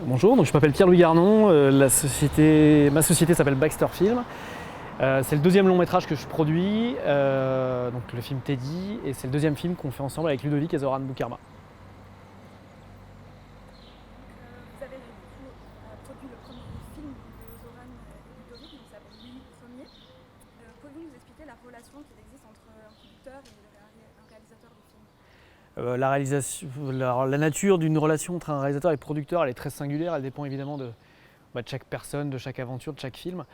Bonjour, donc je m'appelle Pierre-Louis Garnon, ma société s'appelle Baxter Film. C'est le deuxième long métrage que je produis, donc le film Teddy, et c'est le deuxième film qu'on fait ensemble avec Ludovic et Zoran Boukarma. Vous avez du coup produit le premier film de Zoran et Ludovic, qui s'appelle Lui Premier. Pouvez-vous nous expliquer la relation qui existe entre un producteur et un réalisateur du film? La nature d'une relation entre un réalisateur et producteur, elle est très singulière, elle dépend évidemment de chaque personne, de chaque aventure, de chaque film.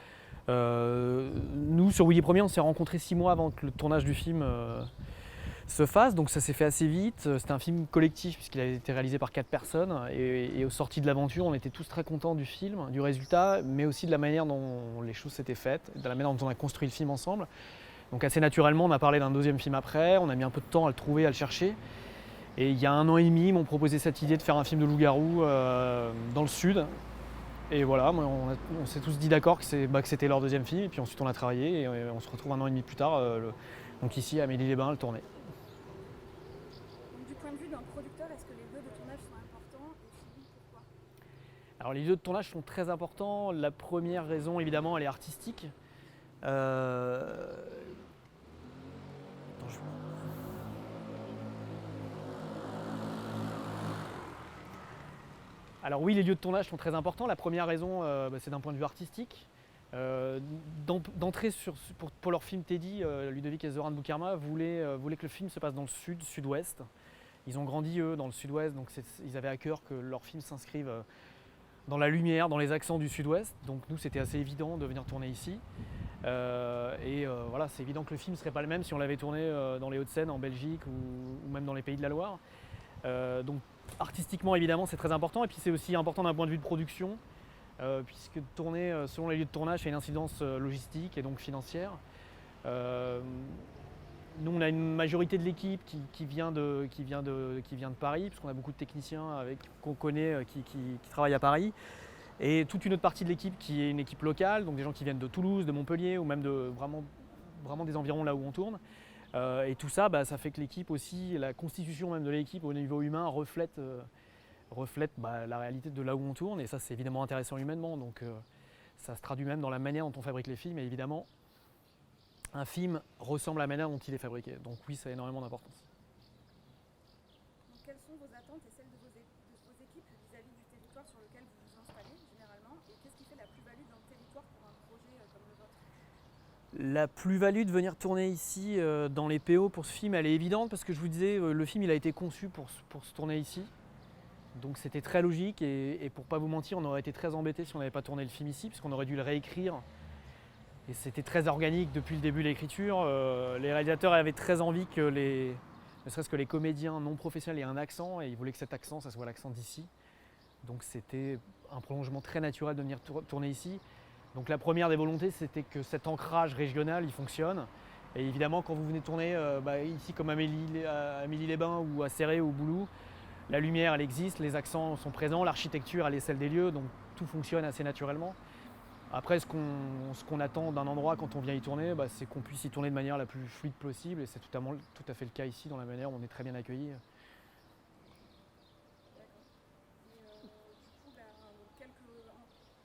Nous, sur Willy Premier, on s'est rencontrés 6 mois avant que le tournage du film se fasse, donc ça s'est fait assez vite. C'était un film collectif puisqu'il a été réalisé par 4 personnes et au sorti de l'aventure, on était tous très contents du film, du résultat, mais aussi de la manière dont les choses s'étaient faites, de la manière dont on a construit le film ensemble. Donc assez naturellement, on a parlé d'un deuxième film après, on a mis un peu de temps à le trouver, à le chercher. Et il y a 1 an et demi, ils m'ont proposé cette idée de faire un film de loup-garou dans le sud. Et voilà, on s'est tous dit d'accord que c'était leur deuxième film, et puis ensuite on a travaillé, et on se retrouve 1 an et demi plus tard, donc ici à Amélie-les-Bains, à le tourner. Donc, du point de vue d'un producteur, est-ce que les lieux de tournage sont importants et si oui, pourquoi? Alors les lieux de tournage sont très importants. La première raison, évidemment, elle est artistique. Euh... Attends, Alors oui, les lieux de tournage sont très importants. La première raison, c'est d'un point de vue artistique. D'entrée pour leur film Teddy, Ludovic et Zoran Boukarma voulaient que le film se passe dans le sud-ouest. Ils ont grandi, eux, dans le sud-ouest, donc ils avaient à cœur que leur film s'inscrive dans la lumière, dans les accents du sud-ouest. Donc nous, c'était assez évident de venir tourner ici. Voilà, c'est évident que le film ne serait pas le même si on l'avait tourné dans les Hauts-de-Seine, en Belgique ou même dans les Pays de la Loire. Donc artistiquement, évidemment, c'est très important. Et puis c'est aussi important d'un point de vue de production, puisque tourner selon les lieux de tournage a une incidence logistique et donc financière. Nous, on a une majorité de l'équipe qui vient de Paris, puisqu'on a beaucoup de techniciens qu'on connaît qui travaillent à Paris. Et toute une autre partie de l'équipe qui est une équipe locale, donc des gens qui viennent de Toulouse, de Montpellier, ou même de vraiment des environs là où on tourne. Et tout ça, ça fait que l'équipe aussi, la constitution même de l'équipe au niveau humain reflète la réalité de là où on tourne. Et ça, c'est évidemment intéressant humainement. Donc ça se traduit même dans la manière dont on fabrique les films. Et évidemment, un film ressemble à la manière dont il est fabriqué. Donc oui, ça a énormément d'importance. Donc, quelles sont vos attentes et celles de vos équipes vis-à-vis du territoire sur lequel vous vous installez généralement? Et qu'est-ce qui fait la plus-value d'un territoire pour un projet comme le vôtre? La plus-value de venir tourner ici dans les PO pour ce film, elle est évidente parce que je vous disais, le film il a été conçu pour se tourner ici. Donc c'était très logique et pour pas vous mentir, on aurait été très embêtés si on n'avait pas tourné le film ici, puisqu'on aurait dû le réécrire. Et c'était très organique depuis le début de l'écriture. Les réalisateurs avaient très envie que ne serait-ce que les comédiens non professionnels aient un accent, et ils voulaient que cet accent, ça soit l'accent d'ici. Donc c'était un prolongement très naturel de venir tourner ici. Donc la première des volontés, c'était que cet ancrage régional, il fonctionne. Et évidemment, quand vous venez tourner ici comme à Amélie-les-Bains ou à Céret ou Boulou, la lumière, elle existe, les accents sont présents, l'architecture, elle est celle des lieux, donc tout fonctionne assez naturellement. Après, ce qu'on attend d'un endroit quand on vient y tourner, c'est qu'on puisse y tourner de manière la plus fluide possible, et c'est tout à fait le cas ici, dans la manière où on est très bien accueillis.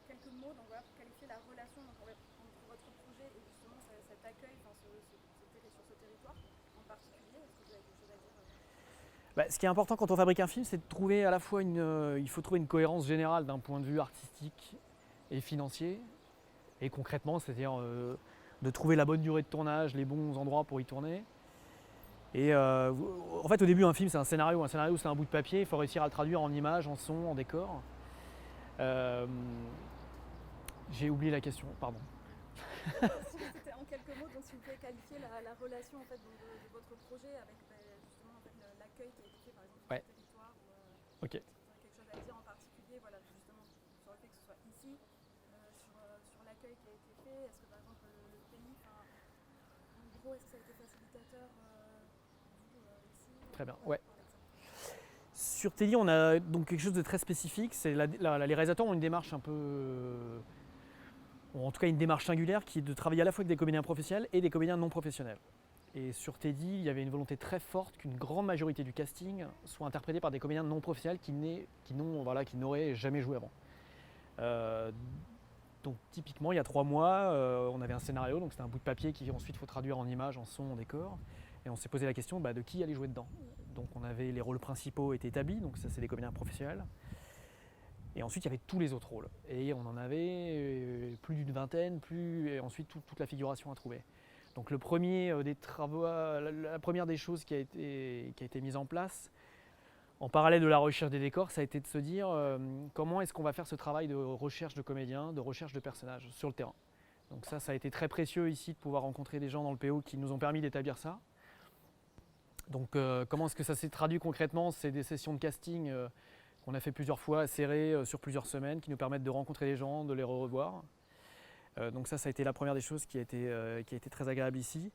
Quelques mots donc, voilà, pour qualifier la relation entre votre projet et justement cet accueil sur ce territoire en particulier. Est-ce que vous avez quelque chose à dire? Ce qui est important quand on fabrique un film, c'est de trouver à la fois il faut trouver une cohérence générale d'un point de vue artistique et financier, et concrètement, c'est-à-dire de trouver la bonne durée de tournage, les bons endroits pour y tourner. Et en fait, au début, un film, c'est un scénario. Un scénario, c'est un bout de papier. Il faut réussir à le traduire en images, en son, en décor. J'ai oublié la question, pardon. C'était en quelques mots, donc si vous pouvez qualifier la relation en fait, de votre projet avec justement en fait, l'accueil qui a été fait par exemple sur le territoire. Ok. Quelque chose à dire en particulier, voilà, justement sur le fait que ce soit ici, sur l'accueil qui a été fait. Est-ce que par exemple le pays, en gros, est-ce que ça a été facilitateur ici? Très bien, ouais. Sur Teddy, on a donc quelque chose de très spécifique. C'est les réalisateurs ont une démarche un peu, ou en tout cas une démarche singulière, qui est de travailler à la fois avec des comédiens professionnels et des comédiens non professionnels. Et sur Teddy, il y avait une volonté très forte qu'une grande majorité du casting soit interprété par des comédiens non professionnels qui n'auraient jamais joué avant. Euh, donc typiquement, il y a 3 mois, on avait un scénario, donc c'était un bout de papier qui ensuite faut traduire en images, en son, en décor. Et on s'est posé la question de qui allait jouer dedans. Donc on avait les rôles principaux étaient établis, donc ça c'est des comédiens professionnels. Et ensuite il y avait tous les autres rôles. Et on en avait plus d'une vingtaine, et ensuite toute la figuration à trouver. Donc le premier des travaux, la première des choses qui a été mise en place, en parallèle de la recherche des décors, ça a été de se dire comment est-ce qu'on va faire ce travail de recherche de comédiens, de recherche de personnages sur le terrain. Donc ça a été très précieux ici de pouvoir rencontrer des gens dans le PO qui nous ont permis d'établir ça. Donc comment est-ce que ça s'est traduit concrètement? C'est des sessions de casting qu'on a fait plusieurs fois, serrées sur plusieurs semaines, qui nous permettent de rencontrer les gens, de les revoir. Donc ça a été la première des choses qui a été très agréable ici.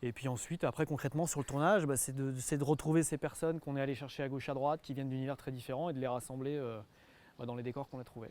Et puis ensuite, après concrètement sur le tournage, c'est de retrouver ces personnes qu'on est allé chercher à gauche à droite, qui viennent d'univers très différents, et de les rassembler dans les décors qu'on a trouvés.